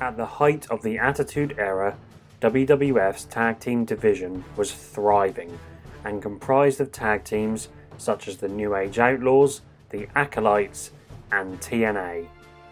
At the height of the Attitude Era, WWF's tag team division was thriving and comprised of tag teams such as the New Age Outlaws, the Acolytes, and TNA.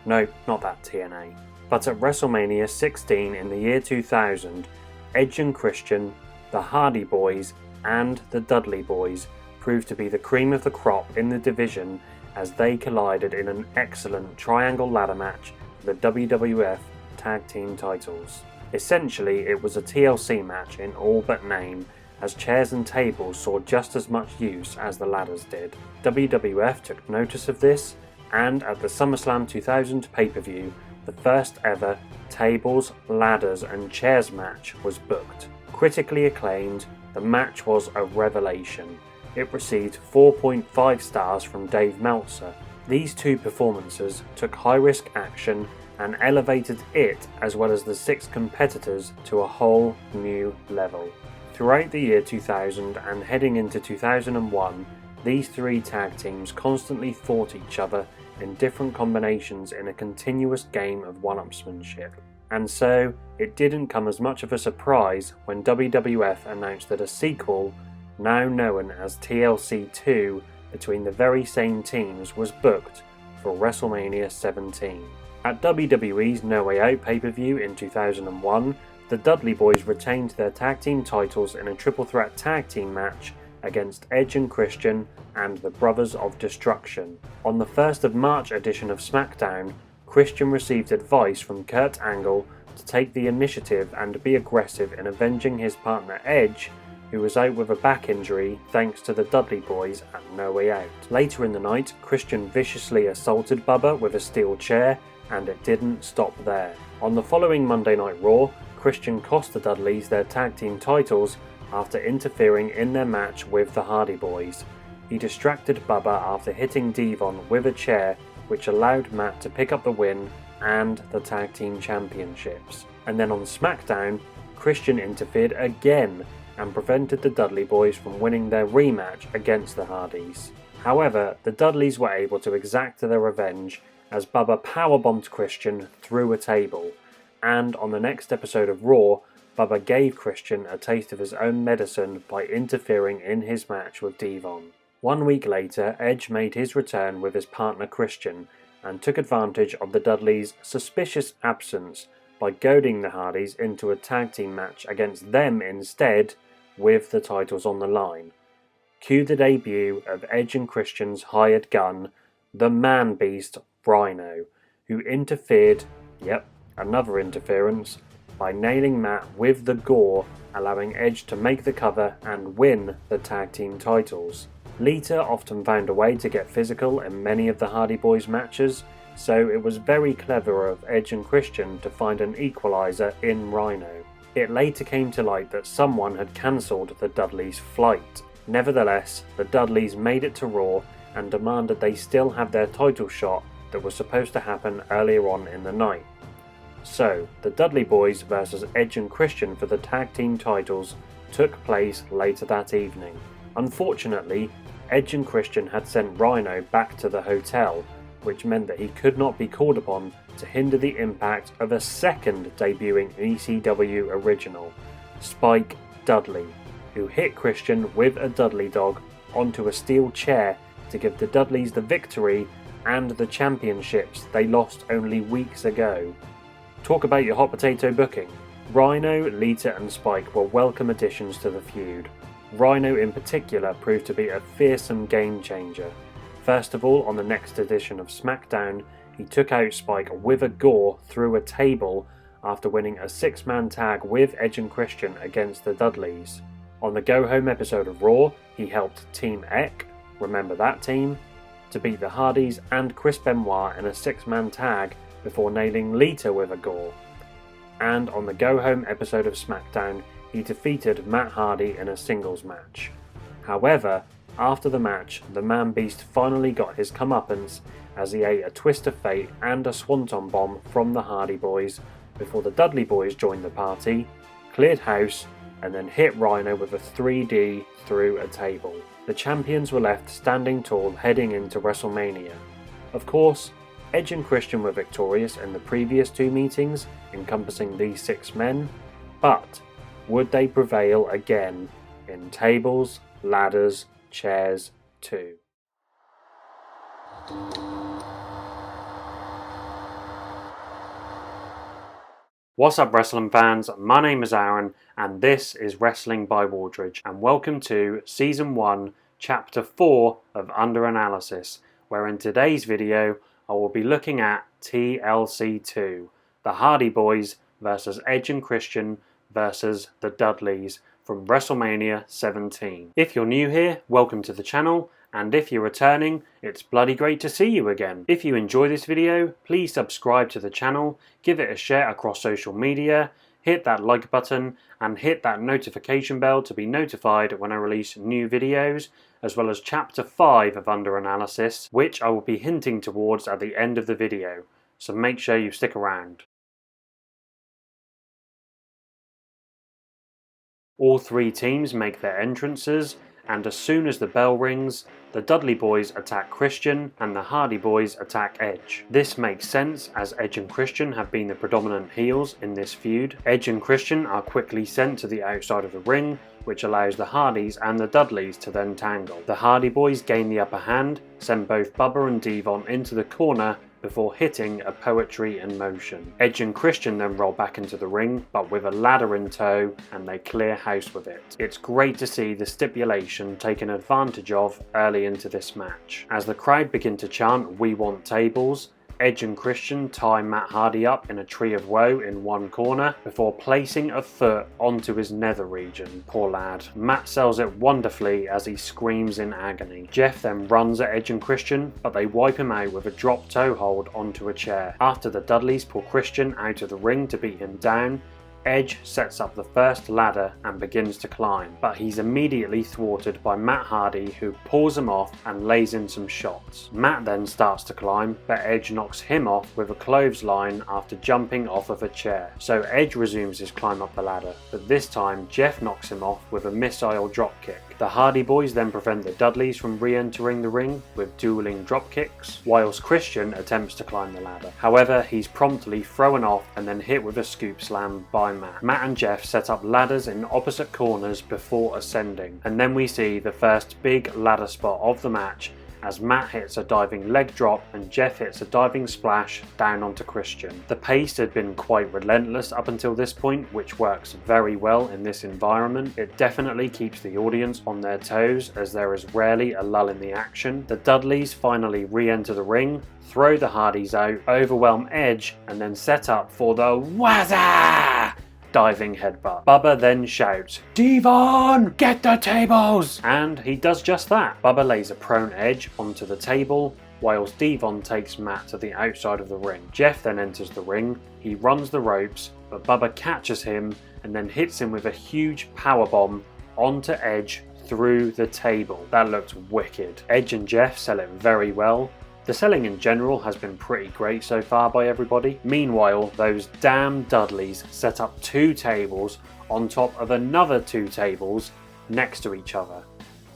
No, not that TNA. But at WrestleMania 16 in the year 2000, Edge and Christian, the Hardy Boys, and the Dudley Boys proved to be the cream of the crop in the division as they collided in an excellent triangle ladder match for the WWF Tag Team titles. Essentially, it was a TLC match in all but name, as chairs and tables saw just as much use as the ladders did. WWF took notice of this, and at the SummerSlam 2000 pay-per-view, the first ever tables, ladders and chairs match was booked. Critically acclaimed, the match was a revelation. It received 4.5 stars from Dave Meltzer. These two performances took high-risk action and elevated it, as well as the 6 competitors, to a whole new level. Throughout the year 2000 and heading into 2001, these 3 tag teams constantly fought each other in different combinations in a continuous game of one-upsmanship. And so, it didn't come as much of a surprise when WWF announced that a sequel, now known as TLC 2, between the very same teams was booked for WrestleMania 17. At WWE's No Way Out pay-per-view in 2001, the Dudley Boys retained their tag team titles in a triple threat tag team match against Edge and Christian and the Brothers of Destruction. On the 1st of March edition of Smackdown, Christian received advice from Kurt Angle to take the initiative and be aggressive in avenging his partner Edge, who was out with a back injury thanks to the Dudley Boys at No Way Out. Later in the night, Christian viciously assaulted Bubba with a steel chair, and it didn't stop there. On the following Monday Night Raw, Christian cost the Dudleys their tag team titles after interfering in their match with the Hardy Boys. He distracted Bubba after hitting Devon with a chair, which allowed Matt to pick up the win and the Tag Team Championships. And then on SmackDown, Christian interfered again and prevented the Dudley Boys from winning their rematch against the Hardys. However, the Dudleys were able to exact their revenge as Bubba powerbombed Christian through a table, and on the next episode of Raw, Bubba gave Christian a taste of his own medicine by interfering in his match with Devon. 1 week later, Edge made his return with his partner Christian and took advantage of the Dudleys' suspicious absence by goading the Hardys into a tag team match against them instead, with the titles on the line. Cue the debut of Edge and Christian's hired gun, the man-beast Rhino, who interfered, another interference, by nailing Matt with the gore, allowing Edge to make the cover and win the tag team titles. Lita often found a way to get physical in many of the Hardy Boys matches, so it was very clever of Edge and Christian to find an equalizer in Rhino. It later came to light that someone had cancelled the Dudleys' flight. Nevertheless, the Dudleys made it to Raw and demanded they still have their title shot that was supposed to happen earlier on in the night. So, the Dudley Boys versus Edge and Christian for the tag team titles took place later that evening. Unfortunately, Edge and Christian had sent Rhino back to the hotel, which meant that he could not be called upon to hinder the impact of a second debuting ECW original, Spike Dudley, who hit Christian with a Dudley dog onto a steel chair to give the Dudleys the victory and the championships they lost only weeks ago. Talk about your hot potato booking. Rhino, Lita and Spike were welcome additions to the feud. Rhino in particular proved to be a fearsome game changer. First of all, on the next edition of SmackDown, he took out Spike with a gore through a table after winning a 6-man tag with Edge and Christian against the Dudleys. On the go-home episode of Raw, he helped Team Eck, remember that team, to beat the Hardys and Chris Benoit in a 6-man tag before nailing Lita with a gore. And on the go-home episode of SmackDown, he defeated Matt Hardy in a singles match. However, after the match, the Man-Beast finally got his comeuppance as he ate a twist of fate and a swanton bomb from the Hardy Boys before the Dudley Boys joined the party, cleared house, and then hit Rhino with a 3D through a table. The champions were left standing tall heading into WrestleMania. Of course, Edge and Christian were victorious in the previous two meetings, encompassing these 6 men, but would they prevail again in tables, ladders, chairs 2? What's up, wrestling fans? My name is Aaron and this is Wrestling by Wardridge, and welcome to Season 1, Chapter 4 of Under Analysis, where in today's video I will be looking at TLC 2, the Hardy Boys versus Edge and Christian versus the Dudleys from WrestleMania 17. If you're new here, welcome to the channel, and if you're returning, it's bloody great to see you again. If you enjoy this video, please subscribe to the channel, give it a share across social media, hit that like button, and hit that notification bell to be notified when I release new videos, as well as Chapter 5 of Under Analysis, which I will be hinting towards at the end of the video, so make sure you stick around. All 3 teams make their entrances, and as soon as the bell rings, the Dudley Boys attack Christian and the Hardy Boys attack Edge. This makes sense as Edge and Christian have been the predominant heels in this feud. Edge and Christian are quickly sent to the outside of the ring, which allows the Hardys and the Dudleys to then tangle. The Hardy Boys gain the upper hand, send both Bubba and Devon into the corner before hitting a poetry in motion. Edge and Christian then roll back into the ring, but with a ladder in tow, and they clear house with it. It's great to see the stipulation taken advantage of early into this match. As the crowd begin to chant, "We want tables," Edge and Christian tie Matt Hardy up in a tree of woe in one corner before placing a foot onto his nether region. Poor lad. Matt sells it wonderfully as he screams in agony. Jeff then runs at Edge and Christian, but they wipe him out with a drop toe hold onto a chair. After the Dudleys pull Christian out of the ring to beat him down, Edge sets up the first ladder and begins to climb, but he's immediately thwarted by Matt Hardy, who pulls him off and lays in some shots. Matt then starts to climb, but Edge knocks him off with a clothesline after jumping off of a chair. So Edge resumes his climb up the ladder, but this time Jeff knocks him off with a missile dropkick. The Hardy Boys then prevent the Dudleys from re-entering the ring with dueling dropkicks, whilst Christian attempts to climb the ladder. However, he's promptly thrown off and then hit with a scoop slam by Matt. Matt and Jeff set up ladders in opposite corners before ascending, and then we see the first big ladder spot of the match as Matt hits a diving leg drop and Jeff hits a diving splash down onto Christian. The pace had been quite relentless up until this point, which works very well in this environment. It definitely keeps the audience on their toes as there is rarely a lull in the action. The Dudleys finally re-enter the ring, throw the Hardys out, overwhelm Edge, and then set up for the Wazza! Diving headbutt. Bubba then shouts, "Devon, get the tables!" And he does just that. Bubba lays a prone Edge onto the table, whilst Devon takes Matt to the outside of the ring. Jeff then enters the ring, he runs the ropes, but Bubba catches him and then hits him with a huge powerbomb onto Edge through the table. That looked wicked. Edge and Jeff sell it very well. The selling in general has been pretty great so far by everybody. Meanwhile, those damn Dudleys set up 2 tables on top of another 2 tables next to each other.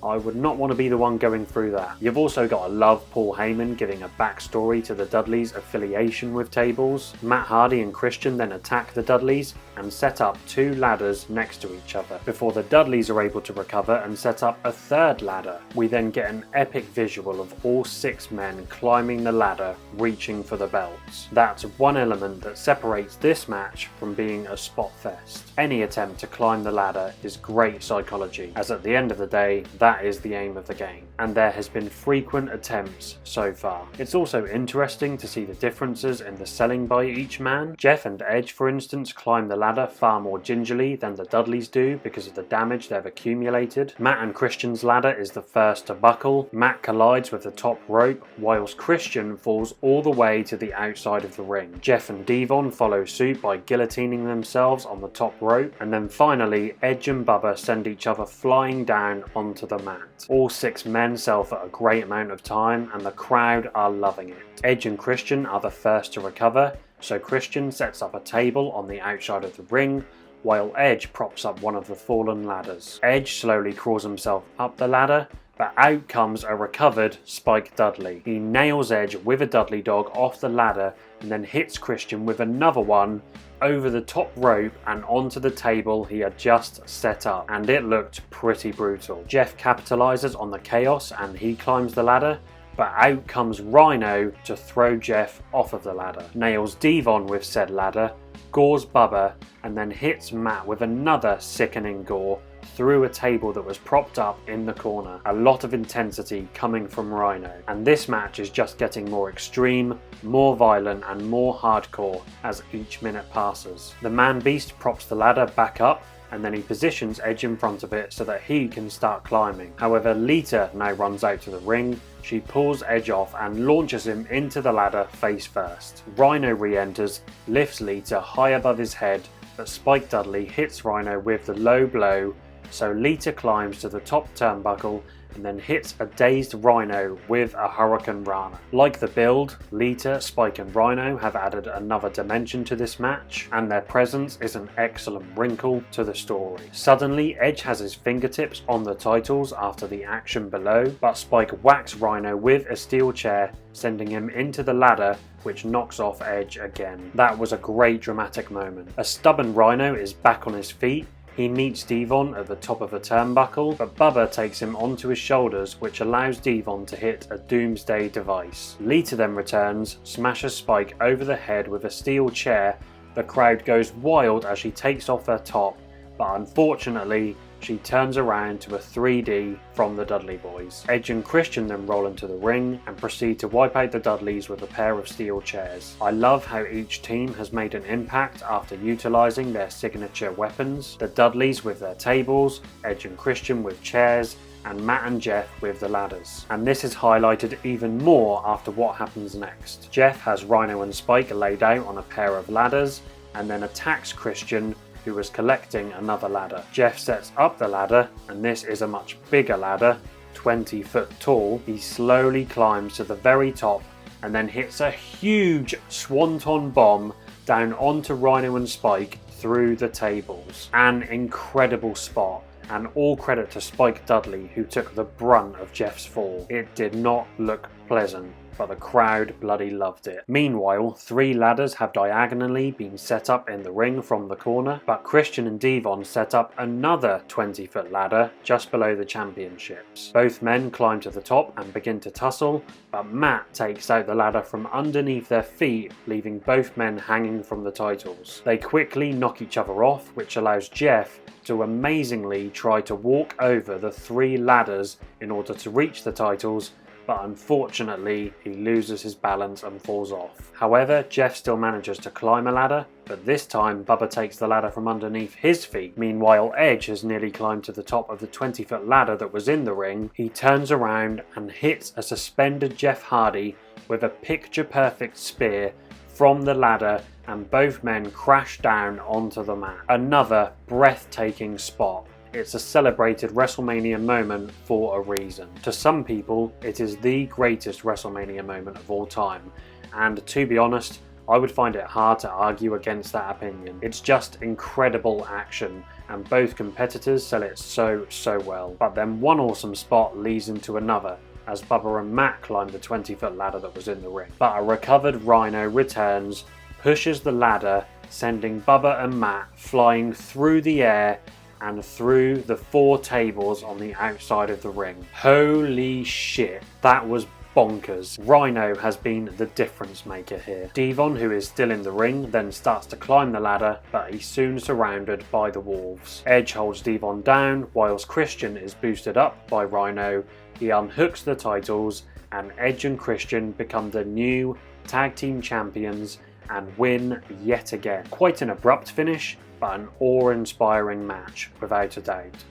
I would not want to be the one going through that. You've also got to love Paul Heyman giving a backstory to the Dudleys' affiliation with tables. Matt Hardy and Christian then attack the Dudleys and set up 2 ladders next to each other before the Dudleys are able to recover and set up a 3rd ladder. We then get an epic visual of all 6 men climbing the ladder, reaching for the belts. That's one element that separates this match from being a spot fest. Any attempt to climb the ladder is great psychology, as at the end of the day, that is the aim of the game, and there has been frequent attempts so far. It's also interesting to see the differences in the selling by each man. Jeff and Edge, for instance, climb the ladder far more gingerly than the Dudleys do because of the damage they've accumulated. Matt and Christian's ladder is the first to buckle. Matt collides with the top rope, whilst Christian falls all the way to the outside of the ring. Jeff and Devon follow suit by guillotining themselves on the top rope, and then finally Edge and Bubba send each other flying down onto the mat. All 6 men sell for a great amount of time and the crowd are loving it. Edge and Christian are the first to recover, so Christian sets up a table on the outside of the ring while Edge props up one of the fallen ladders. Edge slowly crawls himself up the ladder, but out comes a recovered Spike Dudley. He nails Edge with a Dudley dog off the ladder and then hits Christian with another one over the top rope and onto the table he had just set up, and it looked pretty brutal. Jeff capitalizes on the chaos and he climbs the ladder, but out comes Rhino to throw Jeff off of the ladder, nails Devon with said ladder, gores Bubba, and then hits Matt with another sickening gore through a table that was propped up in the corner. A lot of intensity coming from Rhino, and this match is just getting more extreme, more violent and more hardcore as each minute passes. The Man Beast props the ladder back up and then he positions Edge in front of it so that he can start climbing. However, Lita now runs out to the ring. She pulls Edge off and launches him into the ladder face first. Rhino re-enters, lifts Lita high above his head, but Spike Dudley hits Rhino with the low blow, so Lita climbs to the top turnbuckle and then hits a dazed Rhino with a Hurricane Rana. Like the build, Lita, Spike and Rhino have added another dimension to this match, and their presence is an excellent wrinkle to the story. Suddenly, Edge has his fingertips on the titles after the action below, but Spike whacks Rhino with a steel chair, sending him into the ladder, which knocks off Edge again. That was a great dramatic moment. A stubborn Rhino is back on his feet. He meets Devon at the top of a turnbuckle, but Bubba takes him onto his shoulders, which allows Devon to hit a doomsday device. Lita then returns, smashes Spike over the head with a steel chair. The crowd goes wild as she takes off her top, but unfortunately, she turns around to a 3D from the Dudley Boys. Edge and Christian then roll into the ring and proceed to wipe out the Dudleys with a pair of steel chairs. I love how each team has made an impact after utilising their signature weapons. The Dudleys with their tables, Edge and Christian with chairs, and Matt and Jeff with the ladders. And this is highlighted even more after what happens next. Jeff has Rhino and Spike laid out on a pair of ladders and then attacks Christian, who was collecting another ladder. Jeff sets up the ladder, and this is a much bigger ladder, 20 foot tall. He slowly climbs to the very top and then hits a huge swanton bomb down onto Rhino and Spike through the tables. An incredible spot, and all credit to Spike Dudley, who took the brunt of Jeff's fall. It did not look pleasant, but the crowd bloody loved it. Meanwhile, 3 ladders have diagonally been set up in the ring from the corner, but Christian and Devon set up another 20-foot ladder just below the championships. Both men climb to the top and begin to tussle, but Matt takes out the ladder from underneath their feet, leaving both men hanging from the titles. They quickly knock each other off, which allows Jeff to amazingly try to walk over the 3 ladders in order to reach the titles, but unfortunately he loses his balance and falls off. However, Jeff still manages to climb a ladder, but this time Bubba takes the ladder from underneath his feet. Meanwhile, Edge has nearly climbed to the top of the 20-foot ladder that was in the ring. He turns around and hits a suspended Jeff Hardy with a picture-perfect spear from the ladder, and both men crash down onto the mat. Another breathtaking spot. It's a celebrated WrestleMania moment for a reason. To some people, it is the greatest WrestleMania moment of all time, and to be honest, I would find it hard to argue against that opinion. It's just incredible action, and both competitors sell it so well. But then one awesome spot leads into another, as Bubba and Matt climb the 20-foot ladder that was in the ring. But a recovered Rhino returns, pushes the ladder, sending Bubba and Matt flying through the air and through the 4 tables on the outside of the ring. Holy shit, that was bonkers. Rhino has been the difference maker here. Devon, who is still in the ring, then starts to climb the ladder, but he's soon surrounded by the Wolves. Edge holds Devon down, whilst Christian is boosted up by Rhino. He unhooks the titles, and Edge and Christian become the new Tag Team Champions and win yet again. Quite an abrupt finish, but an awe-inspiring match, without a doubt.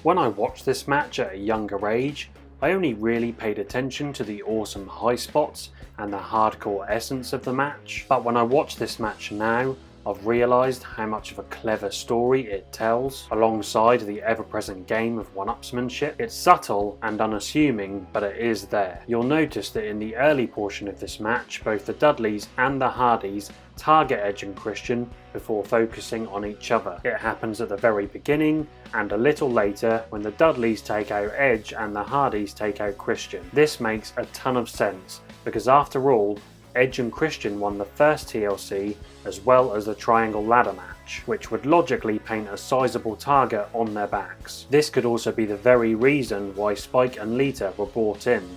When I watched this match at a younger age, I only really paid attention to the awesome high spots and the hardcore essence of the match. But when I watch this match now, I've realised how much of a clever story it tells, alongside the ever-present game of one-upsmanship. It's subtle and unassuming, but it is there. You'll notice that in the early portion of this match, both the Dudleys and the Hardys target Edge and Christian before focusing on each other. It happens at the very beginning and a little later when the Dudleys take out Edge and the Hardys take out Christian. This makes a ton of sense because after all, Edge and Christian won the first TLC as well as the Triangle Ladder match, which would logically paint a sizable target on their backs. This could also be the very reason why Spike and Lita were brought in,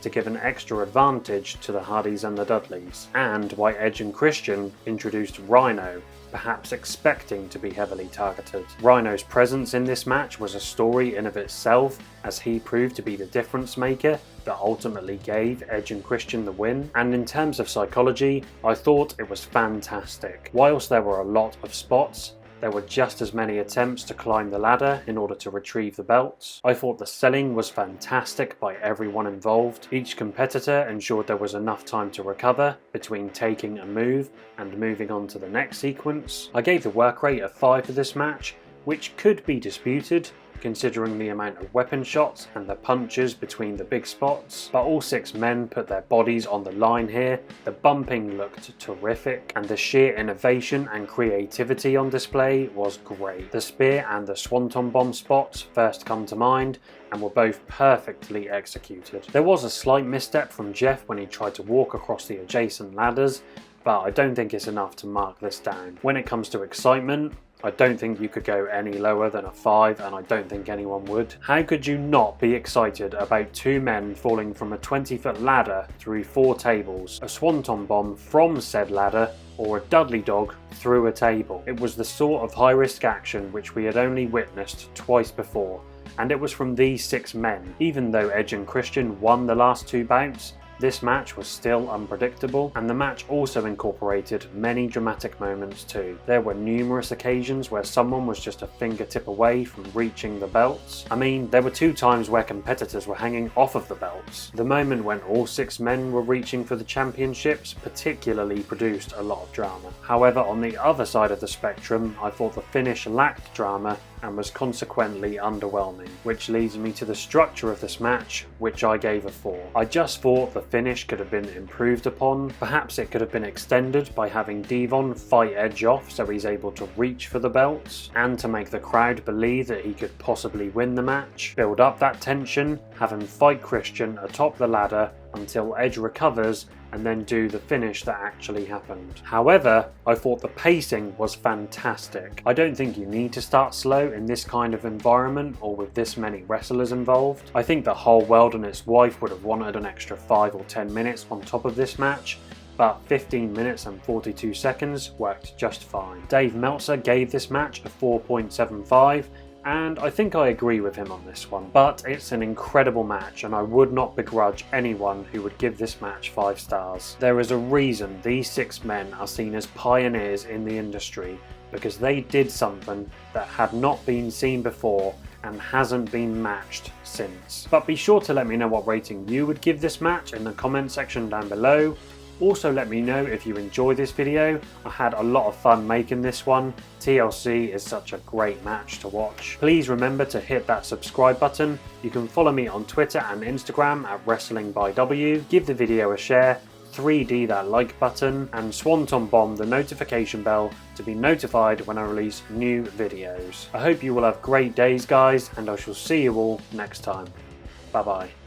to give an extra advantage to the Hardys and the Dudleys, and why Edge and Christian introduced Rhino, perhaps expecting to be heavily targeted. Rhino's presence in this match was a story in of itself, as he proved to be the difference maker that ultimately gave Edge and Christian the win, and in terms of psychology, I thought it was fantastic. Whilst there were a lot of spots, there were just as many attempts to climb the ladder in order to retrieve the belts. I thought the selling was fantastic by everyone involved. Each competitor ensured there was enough time to recover between taking a move and moving on to the next sequence. I gave the work rate a 5 for this match, which could be disputed considering the amount of weapon shots and the punches between the big spots, but all 6 men put their bodies on the line here. The bumping looked terrific and the sheer innovation and creativity on display was great. The spear and the swanton bomb spots first come to mind and were both perfectly executed. There was a slight misstep from Jeff when he tried to walk across the adjacent ladders, but I don't think it's enough to mark this down. When it comes to excitement, I don't think you could go any lower than a 5, and I don't think anyone would. How could you not be excited about 2 men falling from a 20-foot ladder through 4 tables, a swanton bomb from said ladder, or a Dudley dog through a table? It was the sort of high-risk action which we had only witnessed twice before, and it was from these 6 men. Even though Edge and Christian won the last 2 bouts, this match was still unpredictable, and the match also incorporated many dramatic moments too. There were numerous occasions where someone was just a fingertip away from reaching the belts. I mean, there were 2 times where competitors were hanging off of the belts. The moment when all 6 men were reaching for the championships particularly produced a lot of drama. However, on the other side of the spectrum, I thought the finish lacked drama and was consequently underwhelming, which leads me to the structure of this match, which I gave a 4. I just thought the finish could have been improved upon. Perhaps it could have been extended by having Devon fight Edge off so he's able to reach for the belts, and to make the crowd believe that he could possibly win the match. Build up that tension, have him fight Christian atop the ladder until Edge recovers, and then do the finish that actually happened. However, I thought the pacing was fantastic. I don't think you need to start slow in this kind of environment or with this many wrestlers involved. I think the whole world and its wife would have wanted an extra 5 or 10 minutes on top of this match, but 15 minutes and 42 seconds worked just fine. Dave Meltzer gave this match a 4.75, and I think I agree with him on this one. But it's an incredible match, and I would not begrudge anyone who would give this match 5 stars. There is a reason these 6 men are seen as pioneers in the industry, because they did something that had not been seen before and hasn't been matched since. But be sure to let me know what rating you would give this match in the comment section down below. Also let me know if you enjoyed this video. I had a lot of fun making this one. TLC is such a great match to watch. Please remember to hit that subscribe button. You can follow me on Twitter and Instagram at WrestlingByW. Give the video a share, 3D that like button, and swanton bomb the notification bell to be notified when I release new videos. I hope you will have great days, guys, and I shall see you all next time. Bye bye.